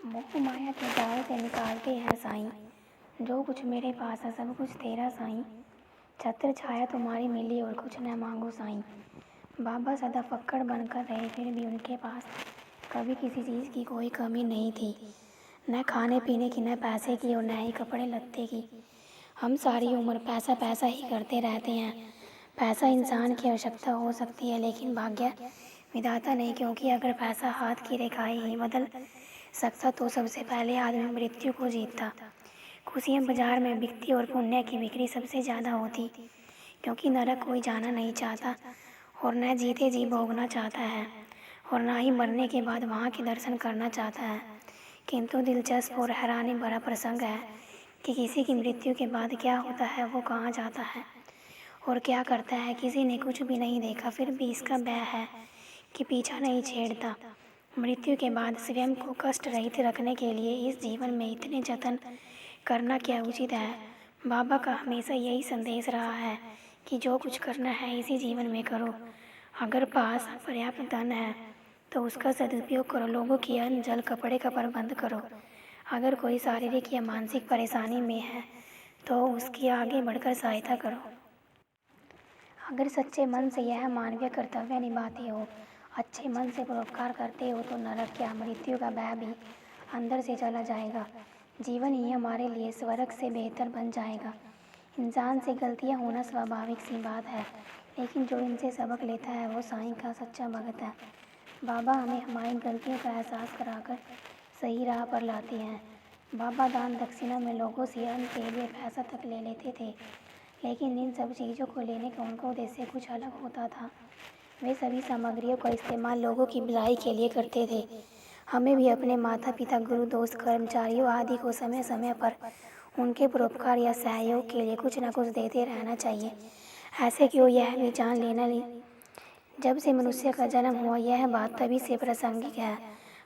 मोह माया के जाल से निकालते हैं साईं। जो कुछ मेरे पास है सब कुछ तेरा साईं। छत्र छाया तुम्हारी मिली और कुछ न मांगो साईं। बाबा सदा फक्कड़ बनकर रहे, फिर भी उनके पास कभी किसी चीज़ की कोई कमी नहीं थी। न खाने पीने की, न पैसे की और न ही कपड़े लत्ते की। हम सारी उम्र पैसा पैसा ही करते रहते हैं। पैसा इंसान की आवश्यकता हो सकती है, लेकिन भाग्य विधाता नहीं, क्योंकि अगर पैसा हाथ की रेखाएं ही बदल सकता तो सबसे पहले आदमी मृत्यु को जीतता। खुशियाँ बाजार में बिकती और पुण्य की बिक्री सबसे ज़्यादा होती, क्योंकि नरक कोई जाना नहीं चाहता और न जीते जी भोगना चाहता है और ना ही मरने के बाद वहाँ के दर्शन करना चाहता है। किंतु दिलचस्प और हैरानी भरा प्रसंग है कि किसी की मृत्यु के बाद क्या होता है, वो कहाँ जाता है और क्या करता है, किसी ने कुछ भी नहीं देखा। फिर भी इसका भय है कि पीछा नहीं छेड़ता। मृत्यु के बाद स्वयं को कष्ट रहित रखने के लिए इस जीवन में इतने जतन करना क्या उचित है। बाबा का हमेशा यही संदेश रहा है कि जो कुछ करना है इसी जीवन में करो। अगर पास पर्याप्त धन है तो उसका सदुपयोग करो। लोगों की अन्न जल कपड़े का प्रबंध करो। अगर कोई शारीरिक या मानसिक परेशानी में है तो उसकी आगे बढ़कर सहायता करो। अगर सच्चे मन से यह मानवीय कर्तव्य निभाते हो, अच्छे मन से परोपकार करते हो, तो नरक या मृत्यु का भय भी अंदर से चला जाएगा। जीवन ही हमारे लिए स्वर्ग से बेहतर बन जाएगा। इंसान से गलतियां होना स्वाभाविक सी बात है, लेकिन जो इनसे सबक लेता है वो साईं का सच्चा भगत है। बाबा हमें हमारी गलतियों का एहसास कराकर सही राह पर लाते हैं। बाबा दान दक्षिणा में लोगों से अन्न के लिए पैसा तक ले लेते थे, लेकिन इन सब चीज़ों को लेने का उनका उद्देश्य कुछ अलग होता था। वे सभी सामग्रियों का इस्तेमाल लोगों की भलाई के लिए करते थे। हमें भी अपने माता पिता, गुरु, दोस्त, कर्मचारियों आदि को समय समय पर उनके परोपकार या सहयोग के लिए कुछ न कुछ देते रहना चाहिए। ऐसे क्यों, यह भी जान लेना जब से मनुष्य का जन्म हुआ यह बात तभी से प्रासंगिक है।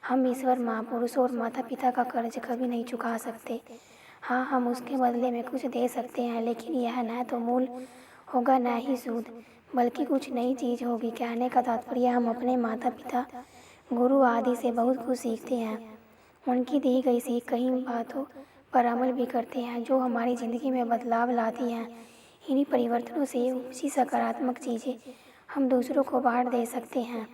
हम ईश्वर, महापुरुषों और माता पिता का कर्ज कभी नहीं चुका सकते। हाँ, हम उसके बदले में कुछ दे सकते हैं, लेकिन यह न तो मूल होगा न ही सूद, बल्कि कुछ नई चीज़ होगी। कहने का तात्पर्य हम अपने माता पिता, गुरु आदि से बहुत कुछ सीखते हैं। उनकी दी गई सीख कई बातों पर अमल भी करते हैं जो हमारी ज़िंदगी में बदलाव लाती हैं। इन्हीं परिवर्तनों से उपजी सकारात्मक चीज़ें हम दूसरों को बांट दे सकते हैं।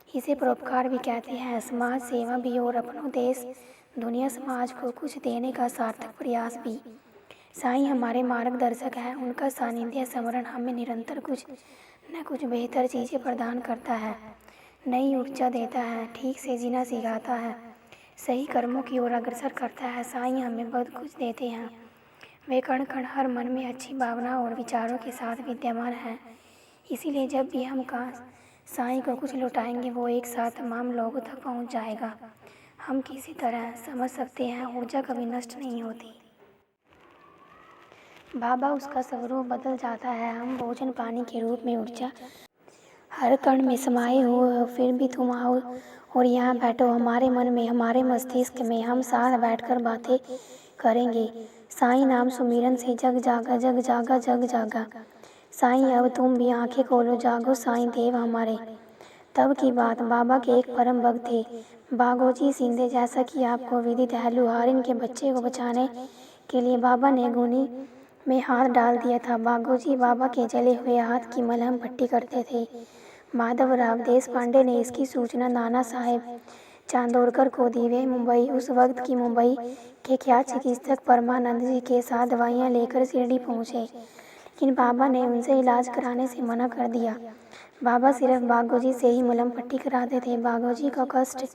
इसे परोपकार भी कहते हैं, समाज सेवा भी, और अपनों देश दुनिया समाज को कुछ देने का सार्थक प्रयास भी। साईं हमारे मार्गदर्शक हैं। उनका सानिध्य स्मरण हमें निरंतर कुछ न कुछ बेहतर चीज़ें प्रदान करता है, नई ऊर्जा देता है, ठीक से जीना सिखाता है, सही कर्मों की ओर अग्रसर करता है। साईं हमें बहुत कुछ देते हैं। वे कण कण हर मन में अच्छी भावना और विचारों के साथ विद्यमान हैं। इसीलिए जब भी हम साईं को कुछ लौटाएंगे वो एक साथ तमाम लोगों तक पहुंच जाएगा। हम किसी तरह समझ सकते हैं, ऊर्जा कभी नष्ट नहीं होती। बाबा उसका स्वरूप बदल जाता है। हम भोजन पानी के रूप में ऊर्जा हर कण में समाये हुए हो, फिर भी तुम आओ और यहाँ बैठो हमारे मन में, हमारे मस्तिष्क में। हम साथ बैठकर बातें करेंगे। साईं नाम सुमिरन से जग जागा, जग जागा, जग जागा। साईं अब तुम भी आंखें खोलो, जागो साईं देव हमारे। तब की बात, बाबा के एक परम भक्त थे, बागोजी सिंधे। जैसा कि आपको विदित है, लुहारिन के बच्चे को बचाने के लिए बाबा ने गुनी में हाथ डाल दिया था। बागोजी बाबा के जले हुए हाथ की मलहम पट्टी करते थे। माधवराव देशपांडे ने इसकी सूचना नाना साहेब चांदोरकर को दी। वे मुंबई, उस वक्त की मुंबई के ख्यात चिकित्सक परमानंद जी के साथ दवाइयाँ लेकर शिरडी पहुँचे, लेकिन बाबा ने उनसे इलाज कराने से मना कर दिया। बाबा सिर्फ बागोजी से ही मलहम पट्टी कराते थे। बागोजी का कष्ट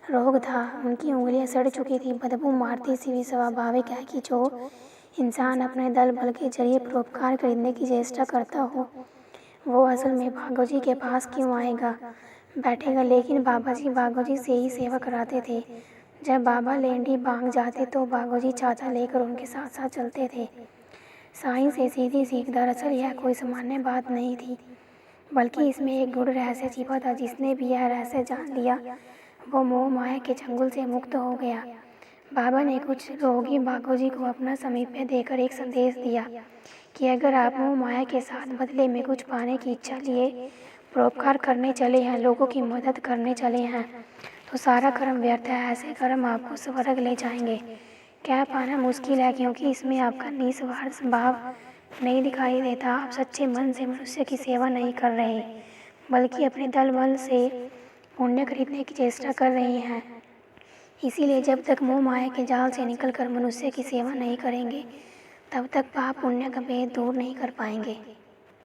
रोग था, उनकी उंगलियां सड़ चुकी थी, बदबू मारती सी। भी स्वाभाविक है कि जो इंसान अपने दल बल के जरिए परोपकार खरीदने की चेष्टा करता हो वो असल में बागोजी के पास क्यों आएगा, बैठेगा। लेकिन बागोजी से ही सेवा कराते थे। जब बाबा लेंडी भाग जाते तो बागोजी छाता लेकर उनके साथ साथ चलते थे। साईं से सीधी सीख, दरअसल यह कोई सामान्य बात नहीं थी, बल्कि इसमें एक गूढ़ रहस्य छिपा था। जिसने भी यह रहस्य जान लिया वो मोह माया के चंगुल से मुक्त हो गया। बाबा ने कुछ रोगी बागोजी को अपना समीप्य देकर एक संदेश दिया कि अगर आप मोह माया के साथ बदले में कुछ पाने की इच्छा लिए परोपकार करने चले हैं, लोगों की मदद करने चले हैं, तो सारा कर्म व्यर्थ है। ऐसे कर्म आपको स्वर्ग ले जाएंगे। कह पाना मुश्किल है, क्योंकि इसमें आपका निस्वार्थ भाव नहीं दिखाई देता। आप सच्चे मन से मनुष्य की सेवा नहीं कर रहे, बल्कि अपने दल बल से पुण्य खरीदने की चेष्टा कर रहे हैं। इसीलिए जब तक मोह माया के जाल से निकलकर मनुष्य की सेवा नहीं करेंगे, तब तक पाप पुण्य का भेद दूर नहीं कर पाएंगे।